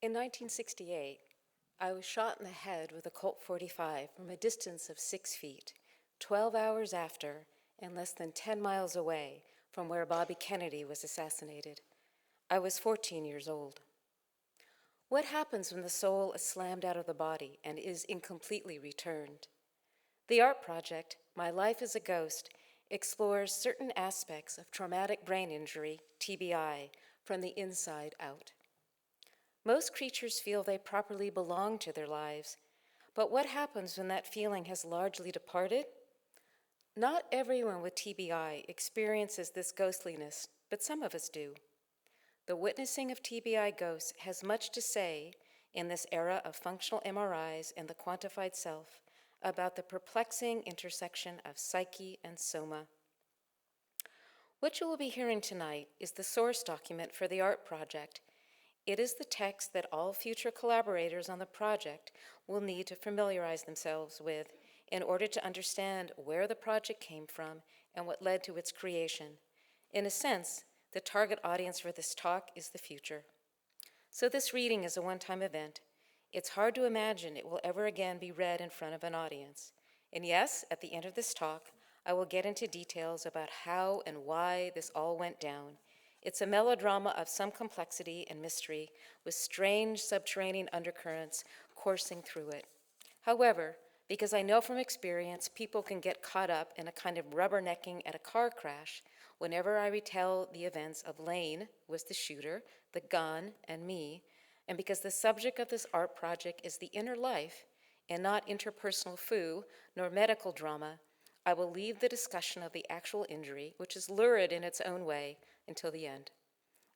In 1968, I was shot in the head with a Colt 45 from a distance of 6 feet, 12 hours after and less than 10 miles away from where Bobby Kennedy was assassinated. I was 14 years old. What happens when the soul is slammed out of the body and is incompletely returned? The art project, My Life as a Ghost, explores certain aspects of traumatic brain injury, TBI, from the inside out. Most creatures feel they properly belong to their lives, but what happens when that feeling has largely departed? Not everyone with TBI experiences this ghostliness, but some of us do. The witnessing of TBI ghosts has much to say in this era of functional MRIs and the quantified self about the perplexing intersection of psyche and soma. What you will be hearing tonight is the source document for the art project. It is the text that all future collaborators on the project will need to familiarize themselves with in order to understand where the project came from and what led to its creation. In a sense, the target audience for this talk is the future. So this reading is a one-time event. It's hard to imagine it will ever again be read in front of an audience. And yes, at the end of this talk, I will get into details about how and why this all went down. It's a melodrama of some complexity and mystery with strange subterranean undercurrents coursing through it. However, because I know from experience people can get caught up in a kind of rubbernecking at a car crash, whenever I retell the events of Lane was the shooter, the gun, and me, and because the subject of this art project is the inner life and not interpersonal foo nor medical drama, I will leave the discussion of the actual injury, which is lurid in its own way, until the end.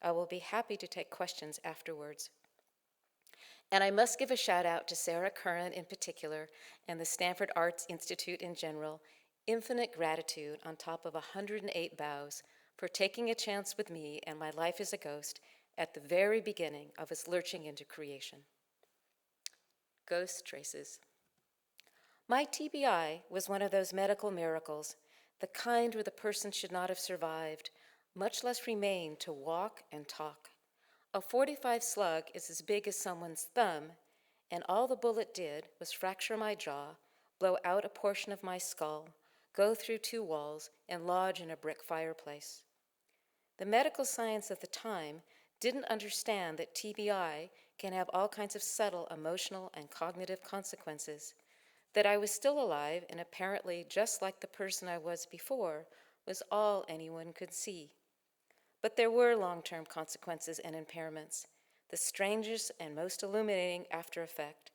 I will be happy to take questions afterwards. And I must give a shout out to Sarah Curran in particular and the Stanford Arts Institute in general. Infinite gratitude on top of 108 bows for taking a chance with me and My Life as a Ghost at the very beginning of its lurching into creation. Ghost traces. My TBI was one of those medical miracles, the kind where the person should not have survived, much less remain to walk and talk. A 45 slug is as big as someone's thumb, and all the bullet did was fracture my jaw, blow out a portion of my skull, go through 2 walls, and lodge in a brick fireplace. The medical science of the time didn't understand that TBI can have all kinds of subtle emotional and cognitive consequences. That I was still alive and apparently just like the person I was before was all anyone could see. But there were long-term consequences and impairments. The strangest and most illuminating after effect,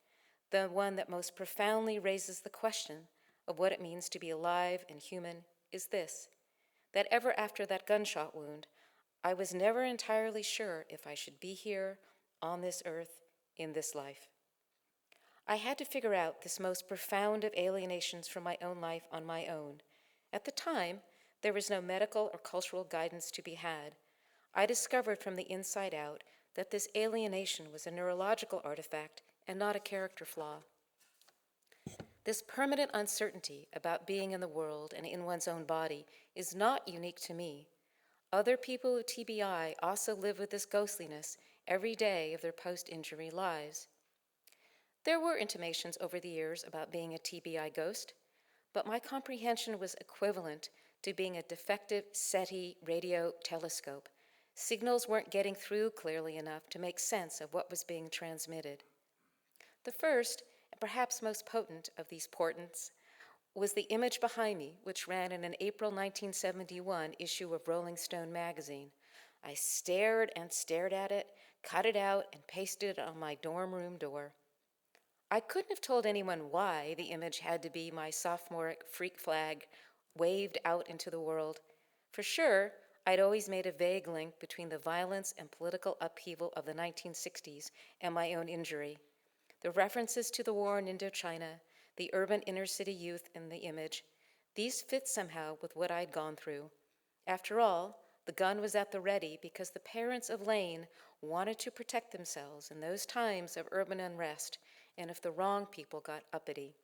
the one that most profoundly raises the question of what it means to be alive and human, is this: that ever after that gunshot wound, I was never entirely sure if I should be here, on this earth, in this life. I had to figure out this most profound of alienations from my own life on my own. At the time, there was no medical or cultural guidance to be had. I discovered from the inside out that this alienation was a neurological artifact and not a character flaw. This permanent uncertainty about being in the world and in one's own body is not unique to me. Other people with TBI also live with this ghostliness every day of their post-injury lives. There were intimations over the years about being a TBI ghost, but my comprehension was equivalent to being a defective SETI radio telescope. Signals weren't getting through clearly enough to make sense of what was being transmitted. The first, and perhaps most potent of these portents, was the image behind me, which ran in an April 1971 issue of Rolling Stone magazine. I stared and stared at it, cut it out, and pasted it on my dorm room door. I couldn't have told anyone why the image had to be my sophomoric freak flag waved out into the world. For sure, I'd always made a vague link between the violence and political upheaval of the 1960s and my own injury. The references to the war in Indochina, the urban inner-city youth in the image, these fit somehow with what I'd gone through. After all, the gun was at the ready because the parents of Lane wanted to protect themselves in those times of urban unrest, and if the wrong people got uppity.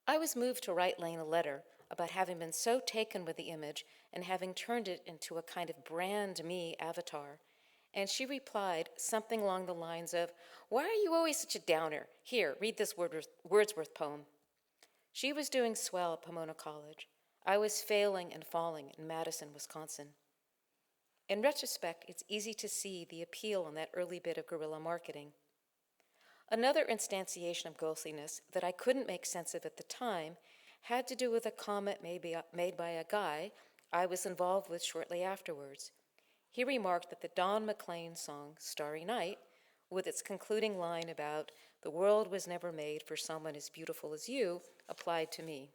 I was moved to write Lane a letter about having been so taken with the image and having turned it into a kind of brand me avatar, and she replied something along the lines of, "Why are you always such a downer? Here, read this Wordsworth poem." She was doing swell at Pomona College. I was failing and falling in Madison, Wisconsin. In retrospect, it's easy to see the appeal in that early bit of guerrilla marketing. Another instantiation of ghostliness that I couldn't make sense of at the time had to do with a comment made by a guy I was involved with shortly afterwards. He remarked that the Don McLean song, Starry Night, with its concluding line about the world was never made for someone as beautiful as you, applied to me.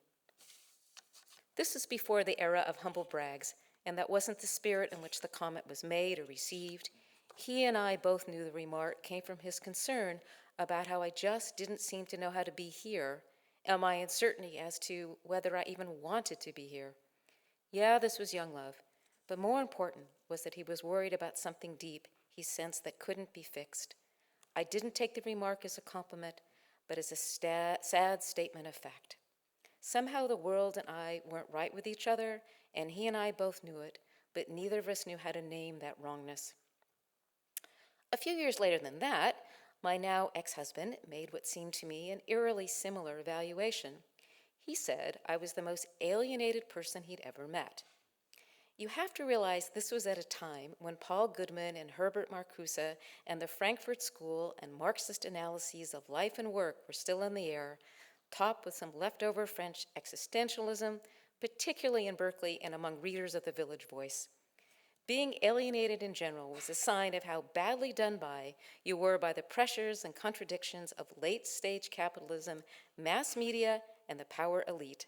This was before the era of humble brags, and that wasn't the spirit in which the comment was made or received. He and I both knew the remark came from his concern about how I just didn't seem to know how to be here, and my uncertainty as to whether I even wanted to be here. Yeah, this was young love, but more important was that he was worried about something deep he sensed that couldn't be fixed. I didn't take the remark as a compliment, but as a sad statement of fact. Somehow the world and I weren't right with each other, and he and I both knew it, but neither of us knew how to name that wrongness. A few years later than that, my now ex-husband made what seemed to me an eerily similar evaluation. He said I was the most alienated person he'd ever met. You have to realize this was at a time when Paul Goodman and Herbert Marcuse and the Frankfurt School and Marxist analyses of life and work were still in the air, topped with some leftover French existentialism, particularly in Berkeley and among readers of the Village Voice. Being alienated in general was a sign of how badly done by you were by the pressures and contradictions of late-stage capitalism, mass media, and the power elite.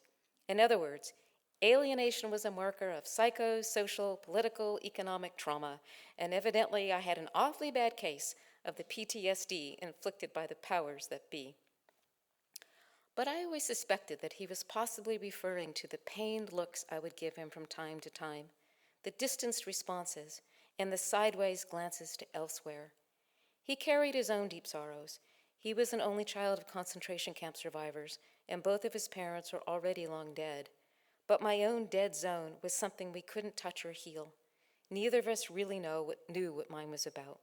In other words, alienation was a marker of psycho-social, political, economic trauma, and evidently I had an awfully bad case of the PTSD inflicted by the powers that be. But I always suspected that he was possibly referring to the pained looks I would give him from time to time, the distanced responses, and the sideways glances to elsewhere. He carried his own deep sorrows. He was an only child of concentration camp survivors, and both of his parents were already long dead. But my own dead zone was something we couldn't touch or heal. Neither of us really knew what mine was about.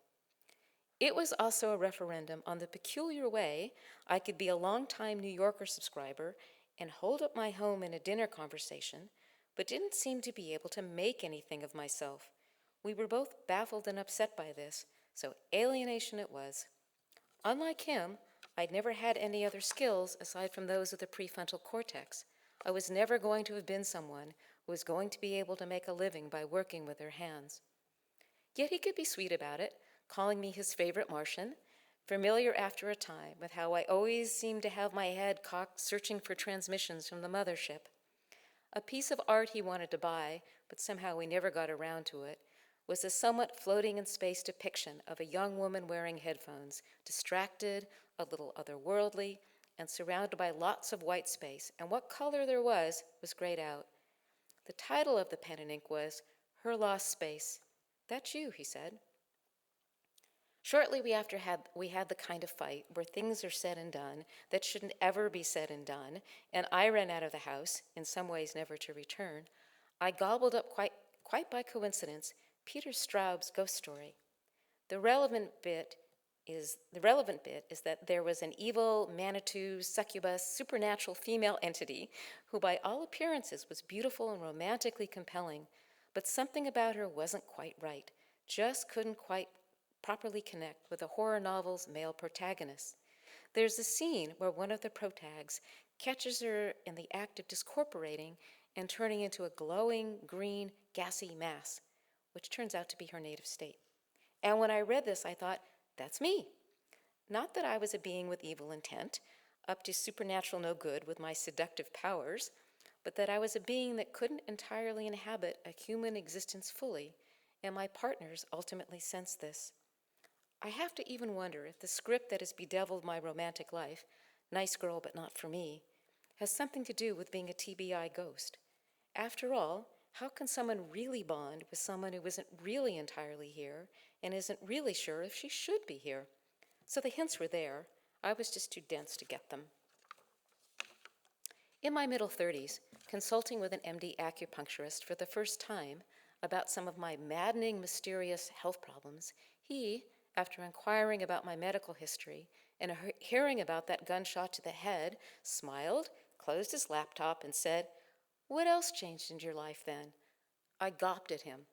It was also a referendum on the peculiar way I could be a longtime New Yorker subscriber and hold up my home in a dinner conversation, but didn't seem to be able to make anything of myself. We were both baffled and upset by this, so alienation it was. Unlike him, I'd never had any other skills aside from those of the prefrontal cortex. I was never going to have been someone who was going to be able to make a living by working with their hands. Yet he could be sweet about it, calling me his favorite Martian, familiar after a time with how I always seemed to have my head cocked searching for transmissions from the mothership. A piece of art he wanted to buy, but somehow we never got around to it, was a somewhat floating in space depiction of a young woman wearing headphones, distracted, a little otherworldly, and surrounded by lots of white space, and what color there was grayed out. The title of the pen and ink was Her Lost Space. "That's you," he said. Shortly we had the kind of fight where things are said and done that shouldn't ever be said and done, and I ran out of the house, in some ways never to return. I gobbled up quite by coincidence Peter Straub's ghost story. The relevant bit is that there was an evil, Manitou, succubus, supernatural female entity who by all appearances was beautiful and romantically compelling, but something about her wasn't quite right, just couldn't quite properly connect with a horror novel's male protagonist. There's a scene where one of the protags catches her in the act of discorporating and turning into a glowing, green, gassy mass, which turns out to be her native state. And when I read this, I thought, that's me. Not that I was a being with evil intent, up to supernatural no good with my seductive powers, but that I was a being that couldn't entirely inhabit a human existence fully, and my partners ultimately sensed this. I have to even wonder if the script that has bedeviled my romantic life, nice girl but not for me, has something to do with being a TBI ghost. After all, how can someone really bond with someone who isn't really entirely here and isn't really sure if she should be here? So the hints were there. I was just too dense to get them. In my middle 30s, consulting with an MD acupuncturist for the first time about some of my maddening, mysterious health problems, He, after inquiring about my medical history and hearing about that gunshot to the head, smiled, closed his laptop, and said, "What else changed in your life then?" I gawped at him,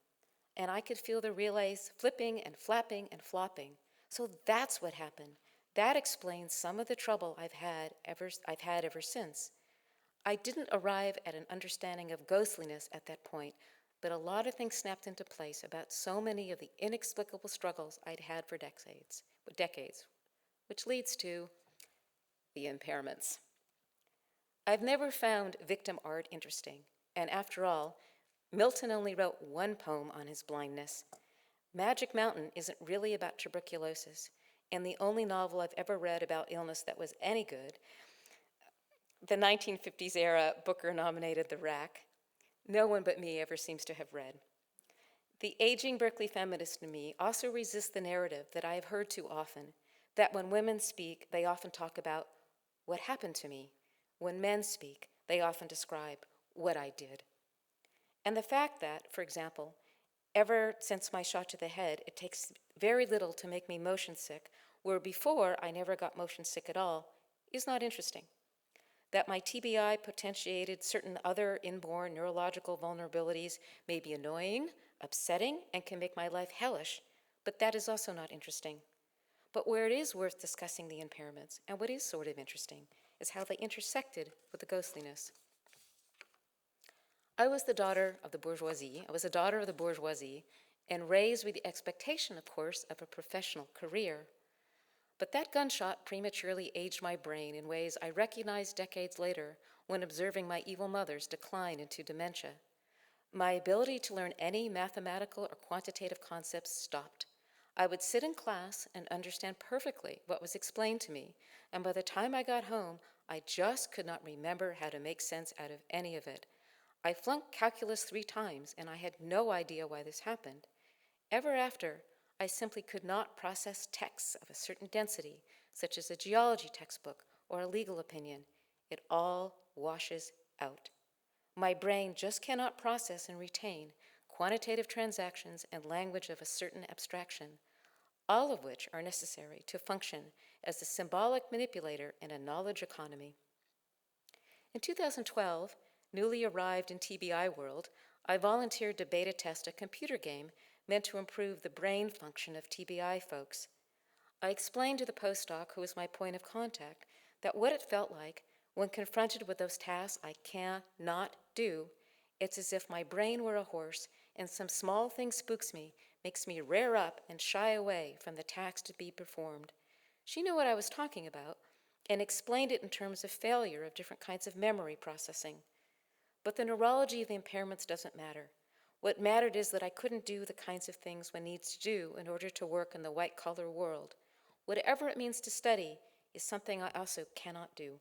and I could feel the relays flipping and flapping and flopping. So that's what happened. That explains some of the trouble I've had ever since. I didn't arrive at an understanding of ghostliness at that point, but a lot of things snapped into place about so many of the inexplicable struggles I'd had for decades, which leads to the impairments. I've never found victim art interesting, and after all, Milton only wrote one poem on his blindness. Magic Mountain isn't really about tuberculosis, and the only novel I've ever read about illness that was any good, the 1950s era Booker-nominated The Rack, no one but me ever seems to have read. The aging Berkeley feminist in me also resists the narrative that I have heard too often, that when women speak, they often talk about what happened to me. When men speak, they often describe what I did. And the fact that, for example, ever since my shot to the head, it takes very little to make me motion sick, where before I never got motion sick at all, is not interesting. That my TBI potentiated certain other inborn neurological vulnerabilities may be annoying, upsetting, and can make my life hellish, but that is also not interesting. But where it is worth discussing the impairments, and what is sort of interesting, is how they intersected with the ghostliness. I was a daughter of the bourgeoisie, and raised with the expectation, of course, of a professional career. But that gunshot prematurely aged my brain in ways I recognized decades later when observing my evil mother's decline into dementia. My ability to learn any mathematical or quantitative concepts stopped. I would sit in class and understand perfectly what was explained to me, and by the time I got home, I just could not remember how to make sense out of any of it. I flunked calculus 3 times, and I had no idea why this happened. Ever after, I simply could not process texts of a certain density, such as a geology textbook or a legal opinion. It all washes out. My brain just cannot process and retain quantitative transactions and language of a certain abstraction, all of which are necessary to function as a symbolic manipulator in a knowledge economy. In 2012, newly arrived in TBI world, I volunteered to beta test a computer game meant to improve the brain function of TBI folks. I explained to the postdoc, who was my point of contact, that what it felt like when confronted with those tasks I cannot do, it's as if my brain were a horse and some small thing spooks me, makes me rear up and shy away from the task to be performed. She knew what I was talking about and explained it in terms of failure of different kinds of memory processing. But the neurology of the impairments doesn't matter. What mattered is that I couldn't do the kinds of things one needs to do in order to work in the white-collar world. Whatever it means to study is something I also cannot do.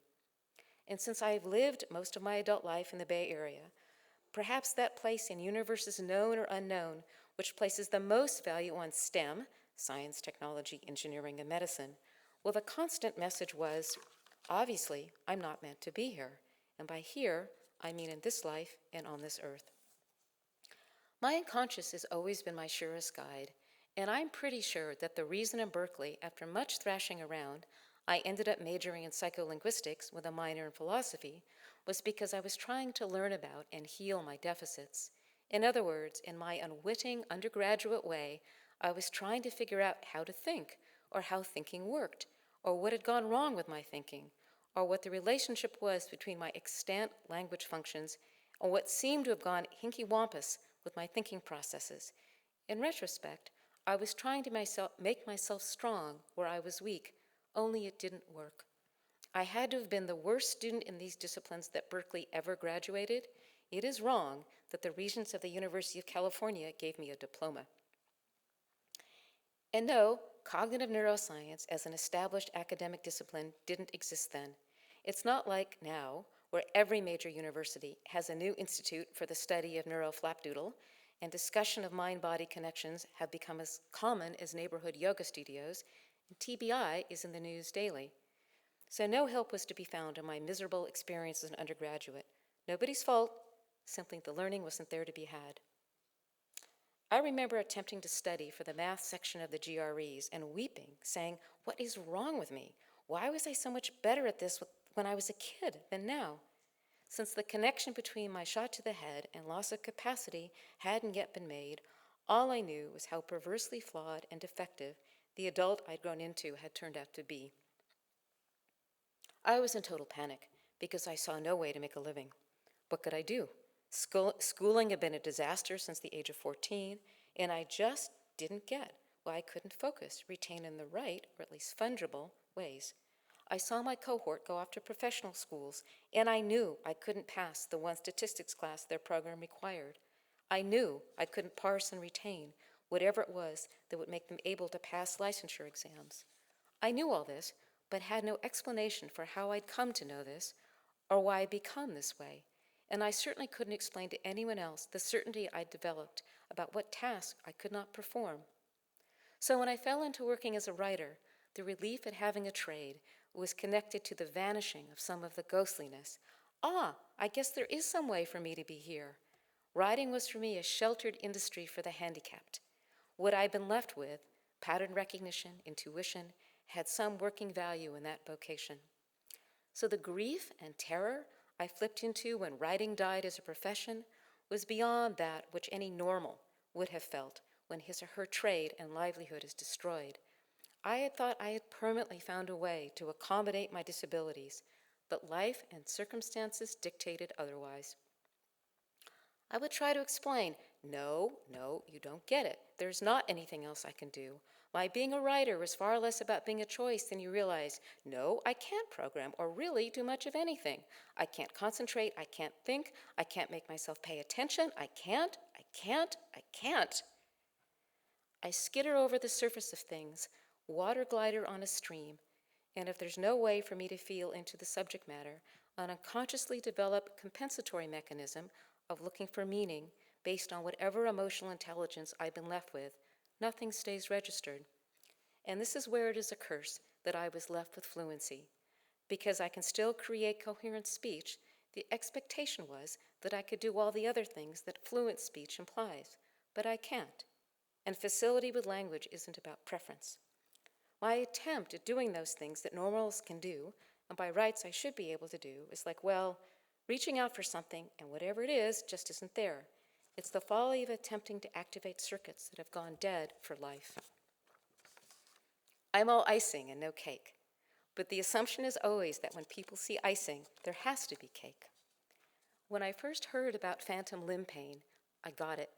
And since I've lived most of my adult life in the Bay Area, perhaps that place in universes known or unknown, which places the most value on STEM, science, technology, engineering, and medicine, well, the constant message was, obviously, I'm not meant to be here. And by here, I mean in this life and on this earth. My unconscious has always been my surest guide, and I'm pretty sure that the reason in Berkeley, after much thrashing around, I ended up majoring in psycholinguistics with a minor in philosophy, was because I was trying to learn about and heal my deficits. In other words, in my unwitting undergraduate way, I was trying to figure out how to think, or how thinking worked, or what had gone wrong with my thinking, or what the relationship was between my extant language functions and what seemed to have gone hinky-wampus with my thinking processes. In retrospect, I was trying to make myself strong where I was weak, only it didn't work. I had to have been the worst student in these disciplines that Berkeley ever graduated. It is wrong that the Regents of the University of California gave me a diploma. And no, cognitive neuroscience as an established academic discipline didn't exist then. It's not like now, where every major university has a new institute for the study of neuroflapdoodle, and discussion of mind-body connections have become as common as neighborhood yoga studios, and TBI is in the news daily. So no help was to be found in my miserable experience as an undergraduate. Nobody's fault, simply the learning wasn't there to be had. I remember attempting to study for the math section of the GREs and weeping, saying, "What is wrong with me? Why was I so much better at this when I was a kid than now?" Since the connection between my shot to the head and loss of capacity hadn't yet been made, all I knew was how perversely flawed and defective the adult I'd grown into had turned out to be. I was in total panic because I saw no way to make a living. What could I do? Schooling had been a disaster since the age of 14, and I just didn't get why I couldn't focus, retain in the right, or at least fungible, ways. I saw my cohort go off to professional schools, and I knew I couldn't pass the one statistics class their program required. I knew I couldn't parse and retain whatever it was that would make them able to pass licensure exams. I knew all this, but had no explanation for how I'd come to know this, or why I'd become this way, and I certainly couldn't explain to anyone else the certainty I'd developed about what tasks I could not perform. So when I fell into working as a writer, the relief at having a trade was connected to the vanishing of some of the ghostliness. I guess there is some way for me to be here. Writing was for me a sheltered industry for the handicapped. What I'd been left with, pattern recognition, intuition, had some working value in that vocation. So the grief and terror I flipped into when writing died as a profession was beyond that which any normal would have felt when his or her trade and livelihood is destroyed. I had thought I had permanently found a way to accommodate my disabilities, but life and circumstances dictated otherwise. I would try to explain, no, you don't get it. There's not anything else I can do. My being a writer is far less about being a choice than you realize. No, I can't program or really do much of anything. I can't concentrate, I can't think, I can't make myself pay attention, I can't. I skitter over the surface of things, water glider on a stream, and if there's no way for me to feel into the subject matter, an unconsciously developed compensatory mechanism of looking for meaning based on whatever emotional intelligence I've been left with, nothing stays registered. And this is where it is a curse that I was left with fluency. Because I can still create coherent speech, the expectation was that I could do all the other things that fluent speech implies, but I can't. And facility with language isn't about preference. My attempt at doing those things that normals can do, and by rights I should be able to do, is like, well, reaching out for something, and whatever it is just isn't there. It's the folly of attempting to activate circuits that have gone dead for life. I'm all icing and no cake, but the assumption is always that when people see icing, there has to be cake. When I first heard about phantom limb pain, I got it.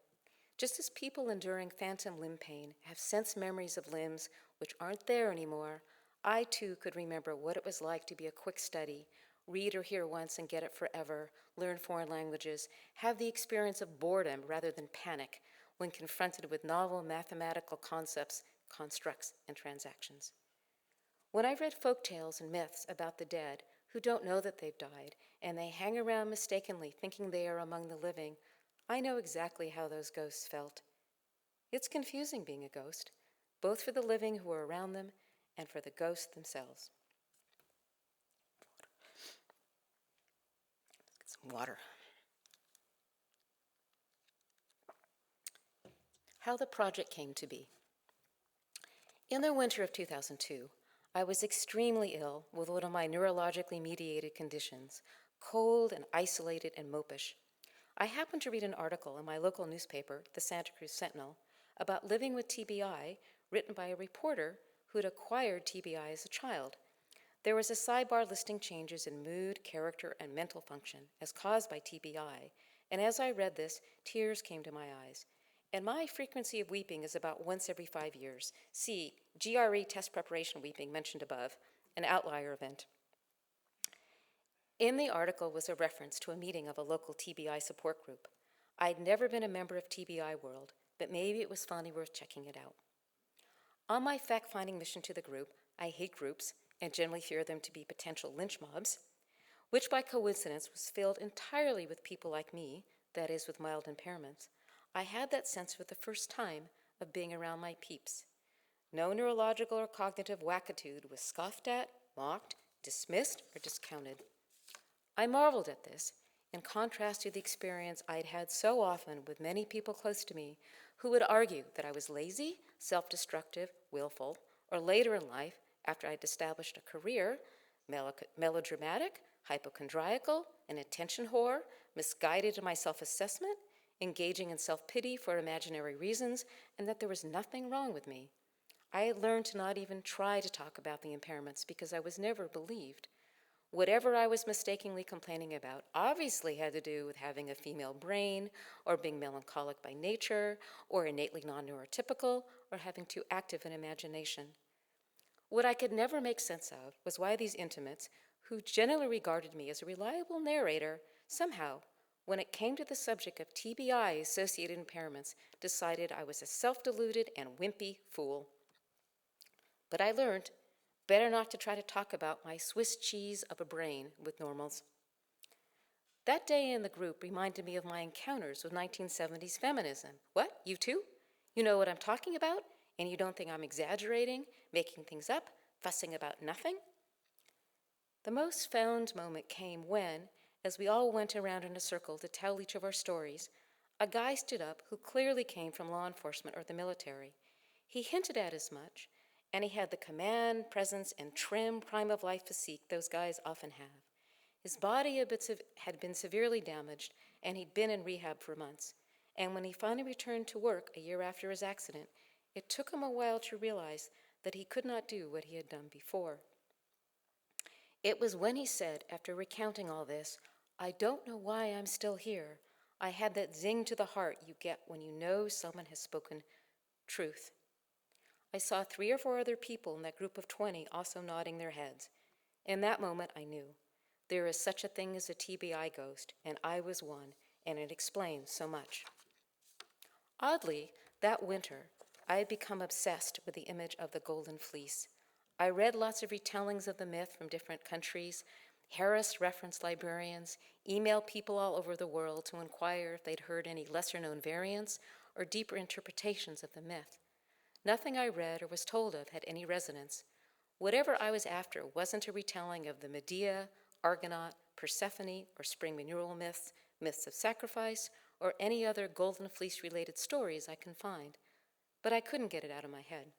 Just as people enduring phantom limb pain have sense memories of limbs which aren't there anymore, I too could remember what it was like to be a quick study, read or hear once and get it forever, learn foreign languages, have the experience of boredom rather than panic when confronted with novel mathematical concepts, constructs, and transactions. When I read folk tales and myths about the dead who don't know that they've died and they hang around mistakenly thinking they are among the living, I know exactly how those ghosts felt. It's confusing being a ghost, both for the living who are around them and for the ghosts themselves. Let's get some water. How the project came to be. In the winter of 2002, I was extremely ill with one of my neurologically mediated conditions, cold and isolated and mopish. I happened to read an article in my local newspaper, the Santa Cruz Sentinel, about living with TBI, written by a reporter who'd acquired TBI as a child. There was a sidebar listing changes in mood, character, and mental function as caused by TBI, and as I read this, tears came to my eyes. And my frequency of weeping is about once every 5 years. See, GRE test preparation weeping mentioned above, an outlier event. In the article was a reference to a meeting of a local TBI support group. I'd never been a member of TBI World, but maybe it was finally worth checking it out. On my fact-finding mission to the group, I hate groups and generally fear them to be potential lynch mobs, which by coincidence was filled entirely with people like me, that is, with mild impairments. I had that sense for the first time of being around my peeps. No neurological or cognitive wackitude was scoffed at, mocked, dismissed, or discounted. I marveled at this, in contrast to the experience I'd had so often with many people close to me who would argue that I was lazy, self-destructive, willful, or later in life, after I'd established a career, melodramatic, hypochondriacal, an attention whore, misguided in my self-assessment, engaging in self-pity for imaginary reasons, and that there was nothing wrong with me. I had learned to not even try to talk about the impairments because I was never believed. Whatever I was mistakenly complaining about obviously had to do with having a female brain, or being melancholic by nature, or innately non-neurotypical, or having too active an imagination. What I could never make sense of was why these intimates, who generally regarded me as a reliable narrator, somehow, when it came to the subject of TBI-associated impairments, decided I was a self-deluded and wimpy fool. But I learned better not to try to talk about my Swiss cheese of a brain with normals. That day in the group reminded me of my encounters with 1970s feminism. What, you too? You know what I'm talking about? And you don't think I'm exaggerating, making things up, fussing about nothing? The most found moment came when, as we all went around in a circle to tell each of our stories, a guy stood up who clearly came from law enforcement or the military. He hinted at as much, and he had the command, presence, and trim prime-of-life physique those guys often have. His body had been severely damaged, and he'd been in rehab for months. And when he finally returned to work a year after his accident, it took him a while to realize that he could not do what he had done before. It was when he said, after recounting all this, "I don't know why I'm still here. I had that zing to the heart you get when you know someone has spoken truth." I saw 3 or 4 other people in that group of 20 also nodding their heads. In that moment, I knew there is such a thing as a TBI ghost, and I was one, and it explains so much. Oddly, that winter, I had become obsessed with the image of the Golden Fleece. I read lots of retellings of the myth from different countries, harassed reference librarians, emailed people all over the world to inquire if they'd heard any lesser-known variants or deeper interpretations of the myth. Nothing I read or was told of had any resonance. Whatever I was after wasn't a retelling of the Medea, Argonaut, Persephone, or spring renewal myths, myths of sacrifice, or any other Golden Fleece-related stories I can find, but I couldn't get it out of my head.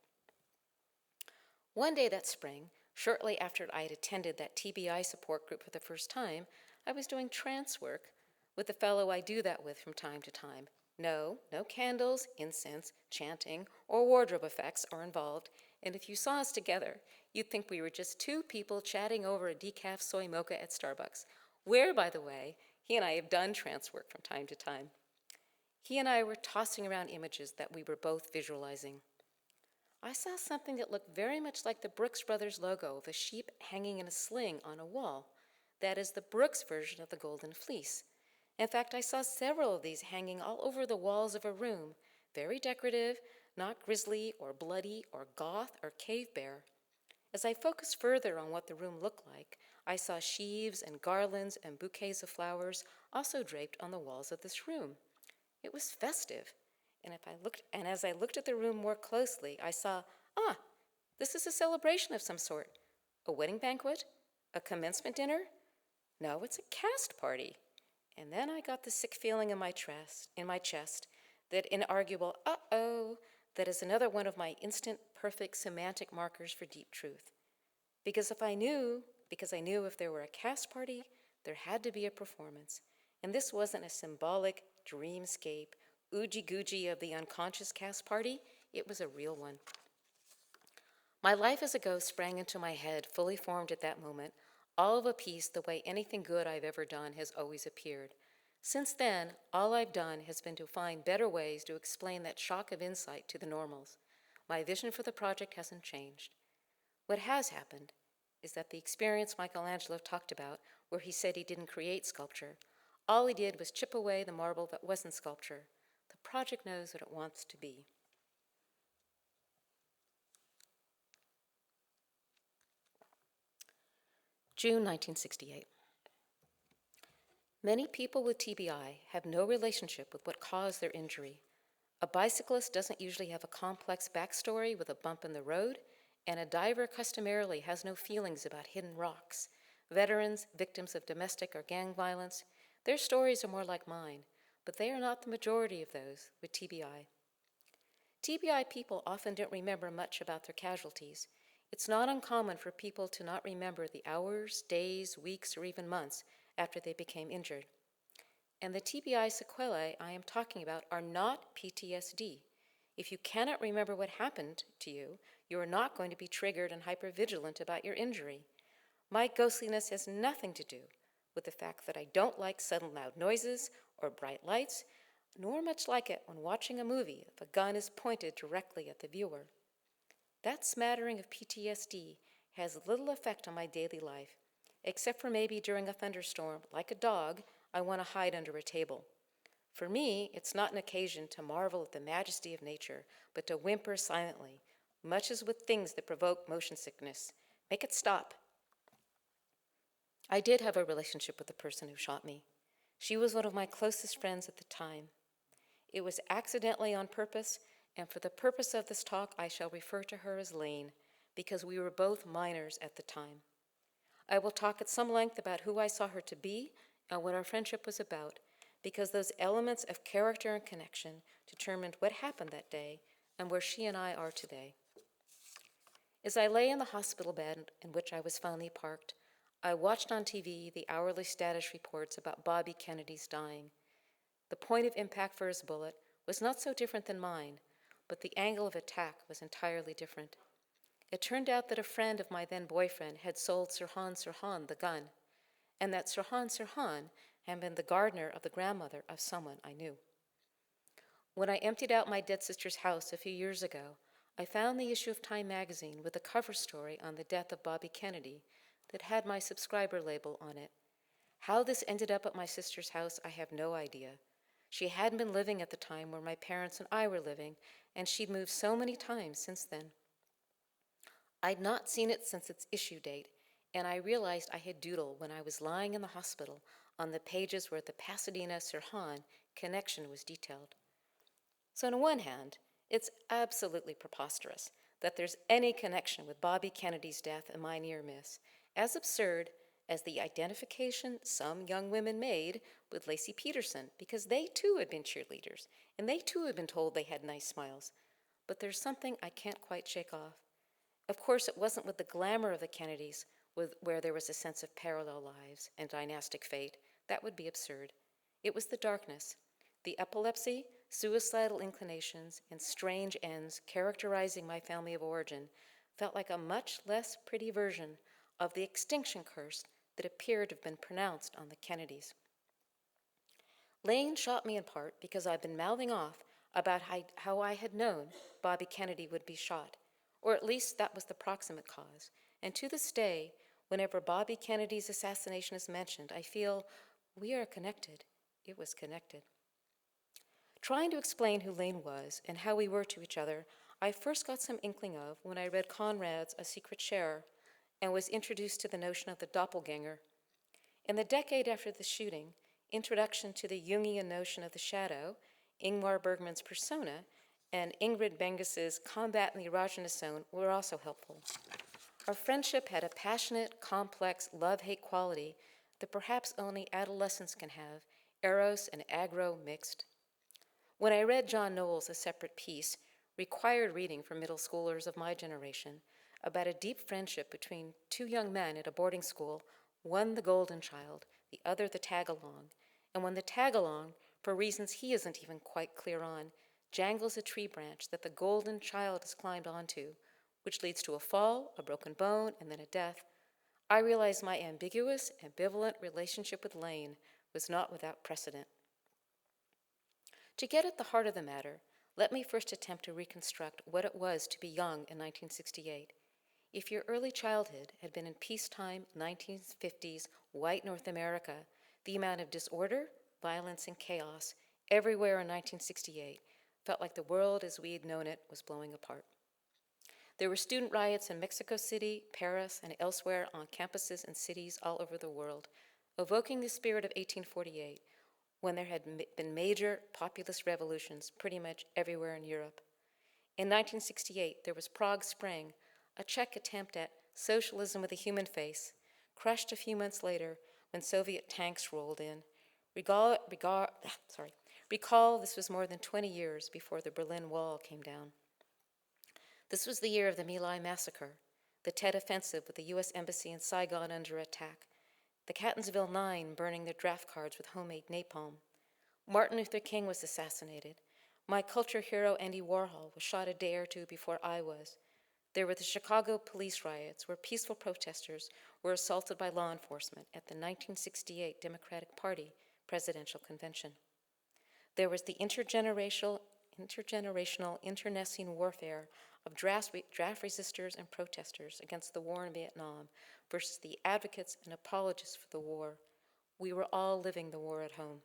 One day that spring, shortly after I had attended that TBI support group for the first time, I was doing trance work with the fellow I do that with from time to time. No candles, incense, chanting, or wardrobe effects are involved, and if you saw us together, you'd think we were just 2 people chatting over a decaf soy mocha at Starbucks, where, by the way, he and I have done trance work from time to time. He and I were tossing around images that we were both visualizing. I saw something that looked very much like the Brooks Brothers logo of a sheep hanging in a sling on a wall. That is the Brooks version of the Golden Fleece. In fact, I saw several of these hanging all over the walls of a room, very decorative, not grisly or bloody or goth or cave bear. As I focused further on what the room looked like, I saw sheaves and garlands and bouquets of flowers also draped on the walls of this room. It was festive, and as I looked at the room more closely, I saw, this is a celebration of some sort. A wedding banquet? A commencement dinner? No, it's a cast party. And then I got the sick feeling in my chest, that inarguable uh-oh, that is another one of my instant, perfect semantic markers for deep truth. Because I knew if there were a cast party, there had to be a performance. And this wasn't a symbolic dreamscape, oogie-googie of the unconscious cast party. It was a real one. My life as a ghost sprang into my head, fully formed at that moment, all of a piece the way anything good I've ever done has always appeared. Since then, all I've done has been to find better ways to explain that shock of insight to the normals. My vision for the project hasn't changed. What has happened is that the experience Michelangelo talked about, where he said he didn't create sculpture, all he did was chip away the marble that wasn't sculpture. The project knows what it wants to be. June 1968. Many people with TBI have no relationship with what caused their injury. A bicyclist doesn't usually have a complex backstory with a bump in the road, and a diver customarily has no feelings about hidden rocks. Veterans, victims of domestic or gang violence, their stories are more like mine, but they are not the majority of those with TBI. TBI people often don't remember much about their casualties. It's not uncommon for people to not remember the hours, days, weeks, or even months after they became injured. And the TBI sequelae I am talking about are not PTSD. If you cannot remember what happened to you, you are not going to be triggered and hypervigilant about your injury. My ghostliness has nothing to do with the fact that I don't like sudden loud noises or bright lights, nor much like it when watching a movie if a gun is pointed directly at the viewer. That smattering of PTSD has little effect on my daily life, except for maybe during a thunderstorm, like a dog, I want to hide under a table. For me, it's not an occasion to marvel at the majesty of nature, but to whimper silently, much as with things that provoke motion sickness. Make it stop. I did have a relationship with the person who shot me. She was one of my closest friends at the time. It was accidentally on purpose, and for the purpose of this talk, I shall refer to her as Lane, because we were both minors at the time. I will talk at some length about who I saw her to be and what our friendship was about, because those elements of character and connection determined what happened that day and where she and I are today. As I lay in the hospital bed in which I was finally parked, I watched on TV the hourly status reports about Bobby Kennedy's dying. The point of impact for his bullet was not so different than mine, but the angle of attack was entirely different. It turned out that a friend of my then boyfriend had sold Sirhan Sirhan the gun, and that Sirhan Sirhan had been the gardener of the grandmother of someone I knew. When I emptied out my dead sister's house a few years ago, I found the issue of Time magazine with a cover story on the death of Bobby Kennedy that had my subscriber label on it. How this ended up at my sister's house, I have no idea. She hadn't been living at the time where my parents and I were living, and she'd moved so many times since then. I'd not seen it since its issue date, and I realized I had doodled when I was lying in the hospital on the pages where the Pasadena-Sirhan connection was detailed. So on one hand, it's absolutely preposterous that there's any connection with Bobby Kennedy's death and my near miss, as absurd as the identification some young women made with Lacey Peterson, because they too had been cheerleaders, and they too had been told they had nice smiles. But there's something I can't quite shake off. Of course, it wasn't with the glamour of the Kennedys, where there was a sense of parallel lives and dynastic fate. That would be absurd. It was the darkness, the epilepsy, suicidal inclinations, and strange ends characterizing my family of origin felt like a much less pretty version of the extinction curse that appeared to have been pronounced on the Kennedys. Lane shot me in part because I'd been mouthing off about how I had known Bobby Kennedy would be shot, or at least that was the proximate cause. And to this day, whenever Bobby Kennedy's assassination is mentioned, I feel we are connected. It was connected. Trying to explain who Lane was and how we were to each other, I first got some inkling of when I read Conrad's A Secret Sharer and was introduced to the notion of the doppelganger. In the decade after the shooting, introduction to the Jungian notion of the shadow, Ingmar Bergman's Persona, and Ingrid Bengus's Combat in the Erogenous Zone were also helpful. Our friendship had a passionate, complex, love-hate quality that perhaps only adolescents can have, eros and agro mixed. When I read John Knowles' A Separate Piece, required reading for middle schoolers of my generation, about a deep friendship between two young men at a boarding school, one the golden child, the other the tag-along, and when the tag-along, for reasons he isn't even quite clear on, jangles a tree branch that the golden child has climbed onto, which leads to a fall, a broken bone, and then a death, I realized my ambiguous, ambivalent relationship with Lane was not without precedent. To get at the heart of the matter, let me first attempt to reconstruct what it was to be young in 1968. If your early childhood had been in peacetime 1950s white North America, the amount of disorder, violence, and chaos everywhere in 1968 felt like the world as we had known it was blowing apart. There were student riots in Mexico City, Paris, and elsewhere on campuses and cities all over the world, evoking the spirit of 1848, when there had been major populist revolutions pretty much everywhere in Europe. In 1968, there was Prague Spring, a Czech attempt at socialism with a human face, crushed a few months later when Soviet tanks rolled in, Recall, this was more than 20 years before the Berlin Wall came down. This was the year of the My Lai massacre, the Tet Offensive with the U.S. Embassy in Saigon under attack, the Catonsville Nine burning their draft cards with homemade napalm. Martin Luther King was assassinated. My culture hero Andy Warhol was shot a day or two before I was. There were the Chicago police riots where peaceful protesters were assaulted by law enforcement at the 1968 Democratic Party presidential convention. There was the intergenerational internecine warfare of draft resistors and protesters against the war in Vietnam versus the advocates and apologists for the war. We were all living the war at home.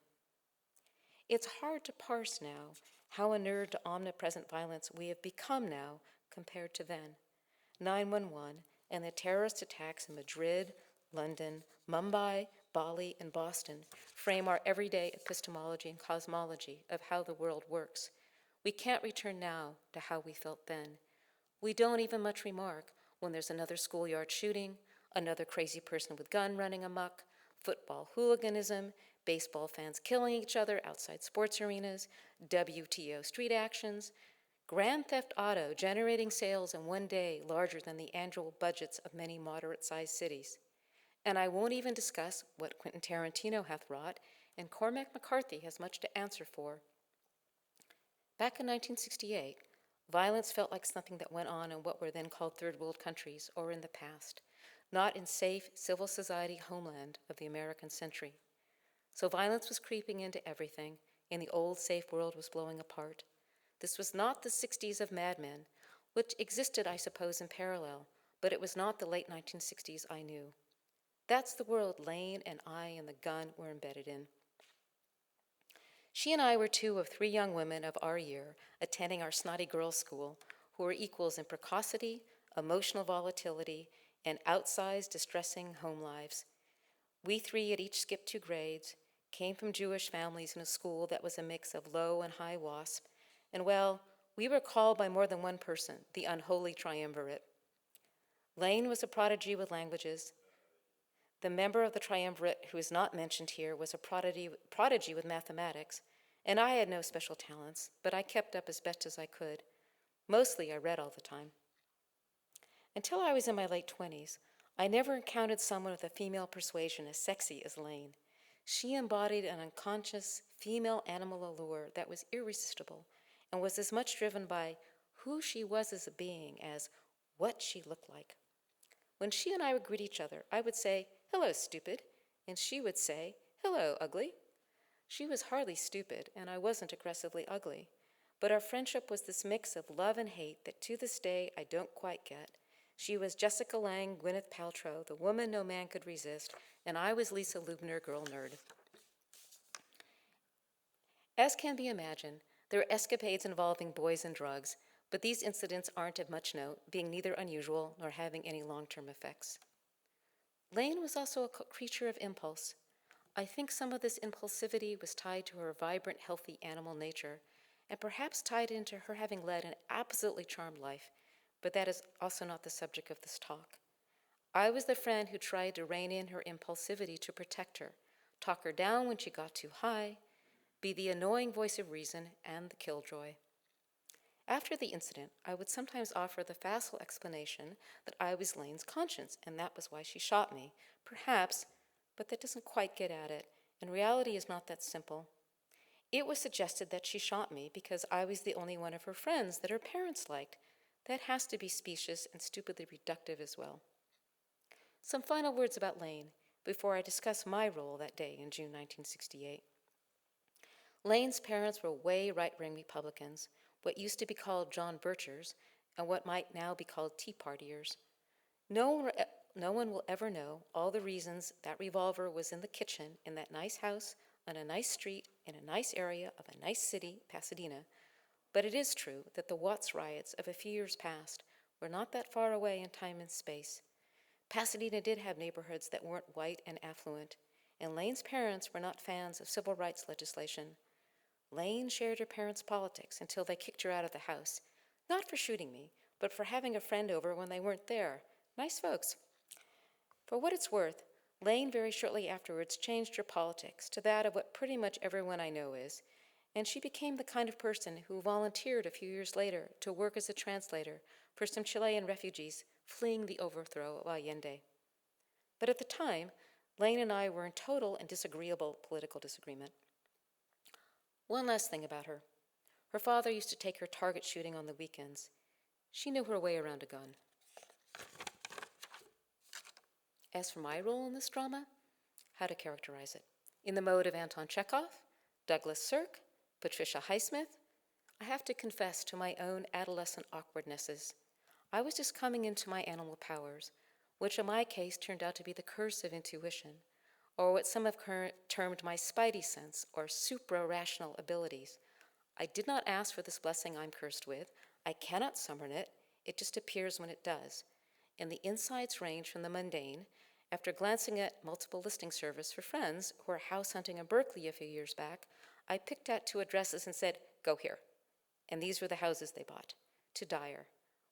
It's hard to parse now how inured to omnipresent violence we have become now compared to then. 9/11 and the terrorist attacks in Madrid, London, Mumbai, Bali, and Boston frame our everyday epistemology and cosmology of how the world works. We can't return now to how we felt then. We don't even much remark when there's another schoolyard shooting, another crazy person with gun running amok, football hooliganism, baseball fans killing each other outside sports arenas, WTO street actions, Grand Theft Auto generating sales in one day larger than the annual budgets of many moderate-sized cities. And I won't even discuss what Quentin Tarantino hath wrought, and Cormac McCarthy has much to answer for. Back in 1968, violence felt like something that went on in what were then called third world countries or in the past, not in safe civil society homeland of the American century. So violence was creeping into everything, and the old safe world was blowing apart. This was not the 60s of Mad Men, which existed, I suppose, in parallel, but it was not the late 1960s I knew. That's the world Lane and I and the gun were embedded in. She and I were two of three young women of our year attending our snotty girls' school who were equals in precocity, emotional volatility, and outsized, distressing home lives. We three had each skipped 2 grades, came from Jewish families in a school that was a mix of low and high WASP, and well, we were called by more than one person the unholy triumvirate. Lane was a prodigy with languages. The member of the triumvirate who is not mentioned here was a prodigy with mathematics, and I had no special talents, but I kept up as best as I could. Mostly I read all the time. Until I was in my late 20s, I never encountered someone with a female persuasion as sexy as Lane. She embodied an unconscious female animal allure that was irresistible and was as much driven by who she was as a being as what she looked like. When she and I would greet each other, I would say, "Hello, stupid," and she would say, "Hello, ugly." She was hardly stupid, and I wasn't aggressively ugly, but our friendship was this mix of love and hate that to this day I don't quite get. She was Jessica Lange, Gwyneth Paltrow, the woman no man could resist, and I was Lisa Lubner, girl nerd. As can be imagined, there were escapades involving boys and drugs, but these incidents aren't of much note, being neither unusual nor having any long-term effects. Lane was also a creature of impulse. I think some of this impulsivity was tied to her vibrant, healthy animal nature, and perhaps tied into her having led an absolutely charmed life, but that is also not the subject of this talk. I was the friend who tried to rein in her impulsivity to protect her, talk her down when she got too high, be the annoying voice of reason and the killjoy. After the incident, I would sometimes offer the facile explanation that I was Lane's conscience, and that was why she shot me. Perhaps, but that doesn't quite get at it, and reality is not that simple. It was suggested that she shot me because I was the only one of her friends that her parents liked. That has to be specious and stupidly reductive as well. Some final words about Lane before I discuss my role that day in June 1968. Lane's parents were way right-wing Republicans, what used to be called John Birchers, and what might now be called Tea Partiers. No one will ever know all the reasons that revolver was in the kitchen in that nice house on a nice street in a nice area of a nice city, Pasadena, but it is true that the Watts riots of a few years past were not that far away in time and space. Pasadena did have neighborhoods that weren't white and affluent, and Lane's parents were not fans of civil rights legislation. Lane shared her parents' politics until they kicked her out of the house, not for shooting me, but for having a friend over when they weren't there. Nice folks. For what it's worth, Lane very shortly afterwards changed her politics to that of what pretty much everyone I know is, and she became the kind of person who volunteered a few years later to work as a translator for some Chilean refugees fleeing the overthrow of Allende. But at the time, Lane and I were in total and disagreeable political disagreement. One last thing about her. Her father used to take her target shooting on the weekends. She knew her way around a gun. As for my role in this drama, how to characterize it? In the mode of Anton Chekhov, Douglas Sirk, Patricia Highsmith, I have to confess to my own adolescent awkwardnesses. I was just coming into my animal powers, which in my case turned out to be the curse of intuition, or what some have termed my spidey sense or supra-rational abilities. I did not ask for this blessing I'm cursed with. I cannot summon it. It just appears when it does. And the insights range from the mundane. After glancing at multiple listing service for friends who were house hunting in Berkeley a few years back, I picked out 2 addresses and said, "Go here." And these were the houses they bought. To Dyer.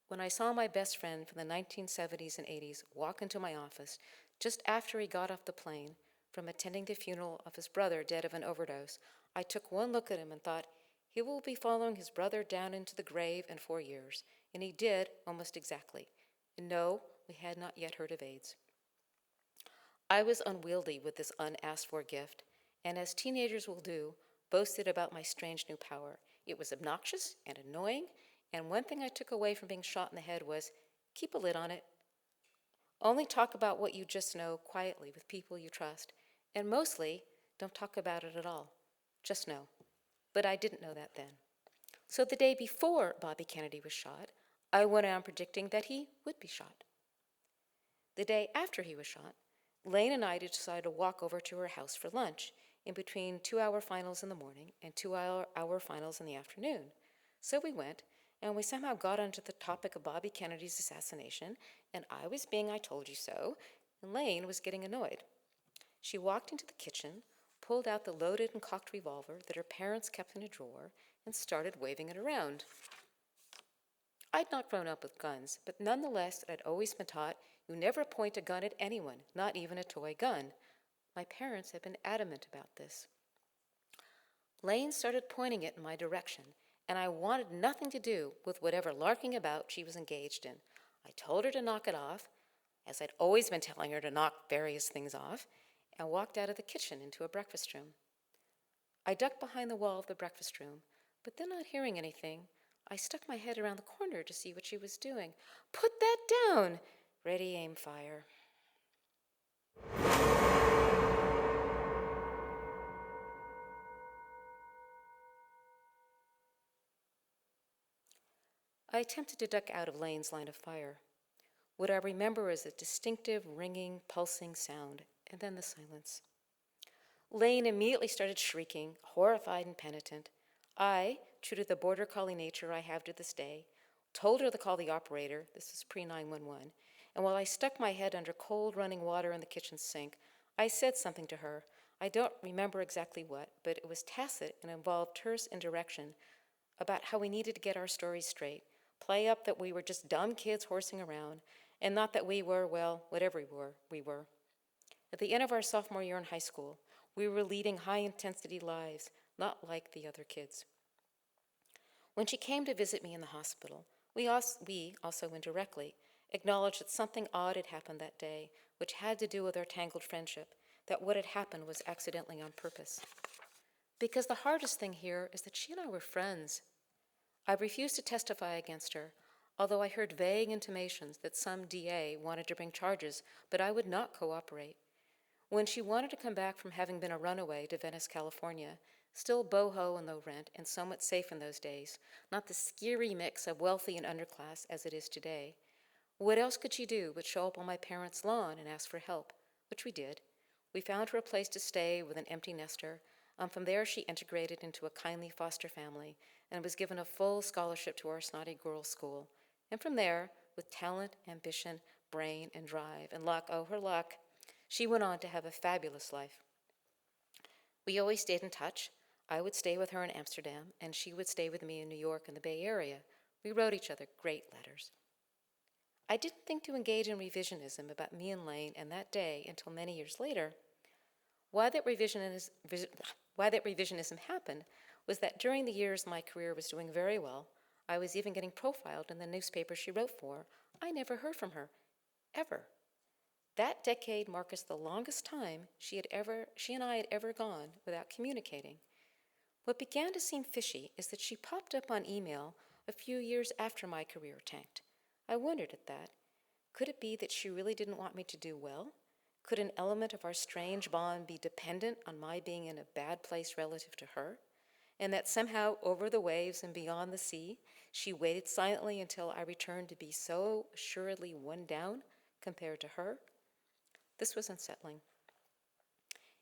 When I saw my best friend from the 1970s and 80s walk into my office just after he got off the plane from attending the funeral of his brother dead of an overdose, I took one look at him and thought, he will be following his brother down into the grave in 4 years. And he did, almost exactly. And no, we had not yet heard of AIDS. I was unwieldy with this unasked-for gift, and as teenagers will do, boasted about my strange new power. It was obnoxious and annoying, and one thing I took away from being shot in the head was, keep a lid on it. Only talk about what you just know quietly with people you trust, and mostly, don't talk about it at all. Just know. But I didn't know that then. So the day before Bobby Kennedy was shot, I went on predicting that he would be shot. The day after he was shot, Lane and I decided to walk over to her house for lunch in between 2-hour finals in the morning and 2-hour finals in the afternoon. So we went, and we somehow got onto the topic of Bobby Kennedy's assassination, and I was being I told you so, and Lane was getting annoyed. She walked into the kitchen, pulled out the loaded and cocked revolver that her parents kept in a drawer, and started waving it around. I'd not grown up with guns, but nonetheless, I'd always been taught you never point a gun at anyone, not even a toy gun. My parents had been adamant about this. Lane started pointing it in my direction, and I wanted nothing to do with whatever larking about she was engaged in. I told her to knock it off, as I'd always been telling her to knock various things off, and walked out of the kitchen into a breakfast room. I ducked behind the wall of the breakfast room, but then not hearing anything, I stuck my head around the corner to see what she was doing. "Put that down!" Ready, aim, fire. I attempted to duck out of Lane's line of fire. What I remember is a distinctive, ringing, pulsing sound, and then the silence. Lane immediately started shrieking, horrified and penitent. I, true to the border collie nature I have to this day, told her to call the operator, this is pre-911, and while I stuck my head under cold running water in the kitchen sink, I said something to her. I don't remember exactly what, but it was tacit and involved terse indirection about how we needed to get our stories straight, play up that we were just dumb kids horsing around, and not that we were, well, whatever we were. At the end of our sophomore year in high school, we were leading high-intensity lives, not like the other kids. When she came to visit me in the hospital, we also indirectly acknowledged that something odd had happened that day, which had to do with our tangled friendship, that what had happened was accidentally on purpose. Because the hardest thing here is that she and I were friends. I refused to testify against her, although I heard vague intimations that some DA wanted to bring charges, but I would not cooperate. When she wanted to come back from having been a runaway to Venice, California, still boho and low rent and somewhat safe in those days, not the scary mix of wealthy and underclass as it is today, what else could she do but show up on my parents' lawn and ask for help, which we did. We found her a place to stay with an empty nester, and from there she integrated into a kindly foster family and was given a full scholarship to our snotty girls' school. And from there, with talent, ambition, brain, and drive, and luck, oh, her luck, she went on to have a fabulous life. We always stayed in touch. I would stay with her in Amsterdam, and she would stay with me in New York and the Bay Area. We wrote each other great letters. I didn't think to engage in revisionism about me and Lane and that day until many years later. Why that revisionism happened was that during the years my career was doing very well, I was even getting profiled in the newspaper she wrote for, I never heard from her, ever. That decade marked the longest time she and I had ever gone without communicating. What began to seem fishy is that she popped up on email a few years after my career tanked. I wondered at that. Could it be that she really didn't want me to do well? Could an element of our strange bond be dependent on my being in a bad place relative to her? And that somehow, over the waves and beyond the sea, she waited silently until I returned to be so assuredly one down compared to her? This was unsettling.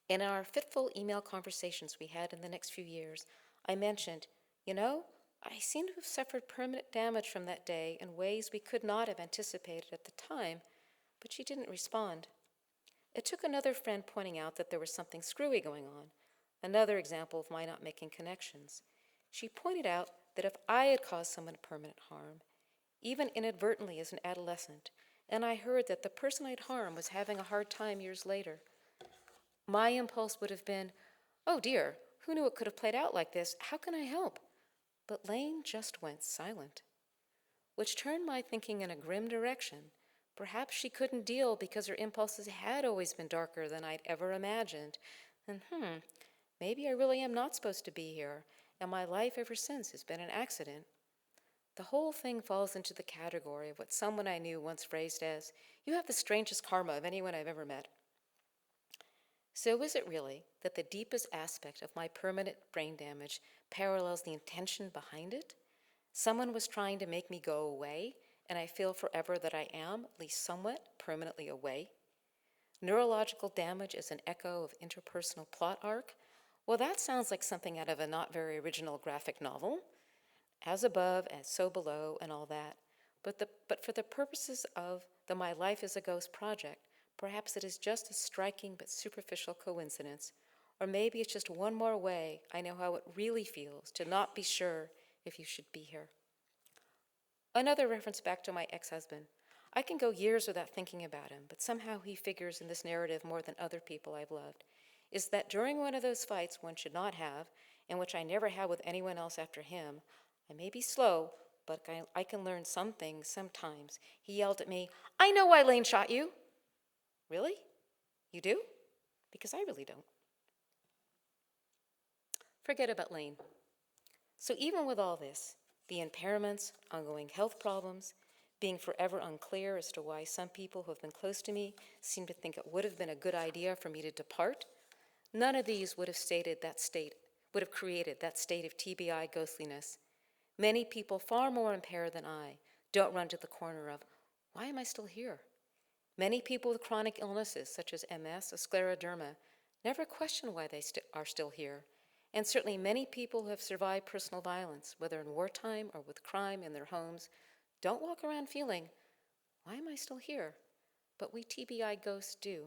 In our fitful email conversations we had in the next few years, I mentioned, I seem to have suffered permanent damage from that day in ways we could not have anticipated at the time, but she didn't respond. It took another friend pointing out that there was something screwy going on, another example of my not making connections. She pointed out that if I had caused someone permanent harm, even inadvertently as an adolescent, and I heard that the person I'd harmed was having a hard time years later, my impulse would have been, oh dear, who knew it could have played out like this? How can I help? But Lane just went silent, which turned my thinking in a grim direction. Perhaps she couldn't deal because her impulses had always been darker than I'd ever imagined. And maybe I really am not supposed to be here, and my life ever since has been an accident. The whole thing falls into the category of what someone I knew once phrased as, you have the strangest karma of anyone I've ever met. So is it really that the deepest aspect of my permanent brain damage parallels the intention behind it? Someone was trying to make me go away, and I feel forever that I am, at least somewhat, permanently away. Neurological damage is an echo of interpersonal plot arc. Well, that sounds like something out of a not very original graphic novel. As above, as so below, and all that. But for the purposes of the My Life is a Ghost project, perhaps it is just a striking but superficial coincidence, or maybe it's just one more way I know how it really feels to not be sure if you should be here. Another reference back to my ex-husband. I can go years without thinking about him, but somehow he figures in this narrative more than other people I've loved, is that during one of those fights one should not have, and which I never had with anyone else after him, I may be slow, but I can learn some things sometimes. He yelled at me, I know why Lane shot you. Really? You do? Because I really don't. Forget about Lane. So even with all this, the impairments, ongoing health problems, being forever unclear as to why some people who have been close to me seem to think it would have been a good idea for me to depart, none of these would have created that state of TBI ghostliness. Many people far more impaired than I don't run to the corner of, why am I still here? Many people with chronic illnesses such as MS or scleroderma never question why they are still here. And certainly many people who have survived personal violence, whether in wartime or with crime in their homes, don't walk around feeling, why am I still here? But we TBI ghosts do.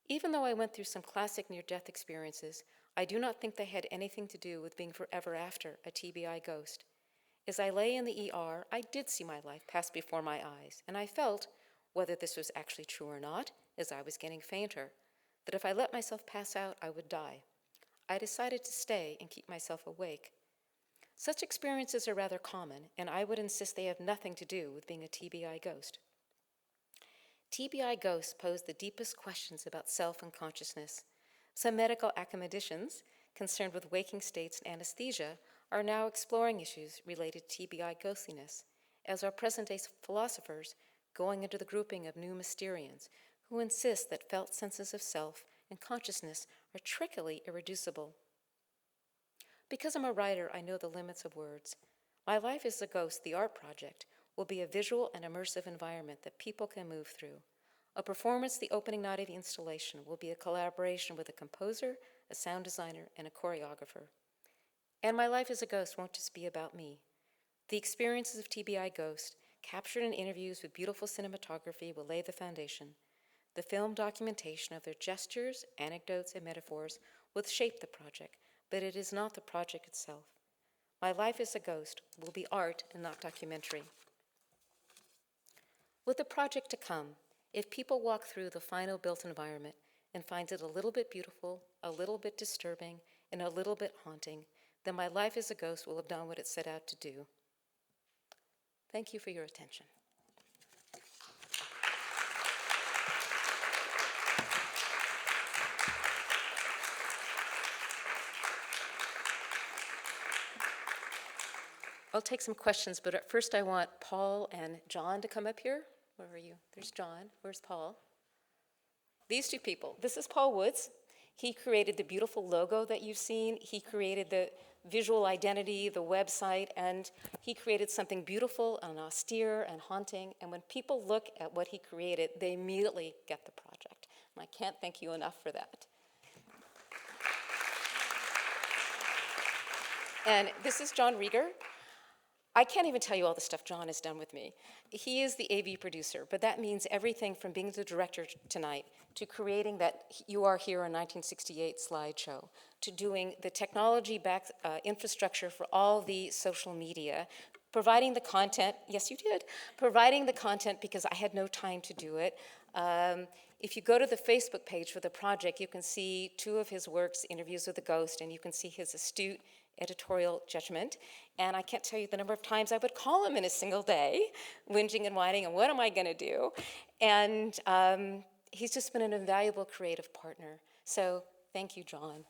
Even though I went through some classic near-death experiences, I do not think they had anything to do with being forever after a TBI ghost. As I lay in the ER, I did see my life pass before my eyes, and I felt, whether this was actually true or not, as I was getting fainter, that if I let myself pass out, I would die. I decided to stay and keep myself awake. Such experiences are rather common, and I would insist they have nothing to do with being a TBI ghost. TBI ghosts pose the deepest questions about self and consciousness. Some medical academicians concerned with waking states and anesthesia are now exploring issues related to TBI ghostliness, as are present-day philosophers going into the grouping of new Mysterians who insist that felt senses of self and consciousness are trickily irreducible. Because I'm a writer, I know the limits of words. My Life is a Ghost, the art project, will be a visual and immersive environment that people can move through. A performance, the opening night of the installation, will be a collaboration with a composer, a sound designer, and a choreographer. And My Life as a Ghost won't just be about me. The experiences of TBI Ghost, captured in interviews with beautiful cinematography, will lay the foundation. The film documentation of their gestures, anecdotes, and metaphors will shape the project, but it is not the project itself. My Life as a Ghost will be art and not documentary. With the project to come, if people walk through the final built environment and find it a little bit beautiful, a little bit disturbing, and a little bit haunting, then my life as a ghost will have done what it set out to do. Thank you for your attention. I'll take some questions, but at first I want Paul and John to come up here. Where are you? There's John. Where's Paul? These two people. This is Paul Woods. He created the beautiful logo that you've seen. He created the visual identity, the website, and he created something beautiful and austere and haunting. And when people look at what he created, they immediately get the project. And I can't thank you enough for that. And this is John Rieger. I can't even tell you all the stuff John has done with me. He is the AV producer, but that means everything from being the director tonight to creating that You Are Here in 1968 slideshow, to doing the technology-backed infrastructure for all the social media, providing the content, yes you did, providing the content because I had no time to do it. If you go to the Facebook page for the project, you can see two of his works, Interviews with a Ghost, and you can see his astute editorial judgment. And I can't tell you the number of times I would call him in a single day, whinging and whining, and what am I going to do? And he's just been an invaluable creative partner. So thank you, John.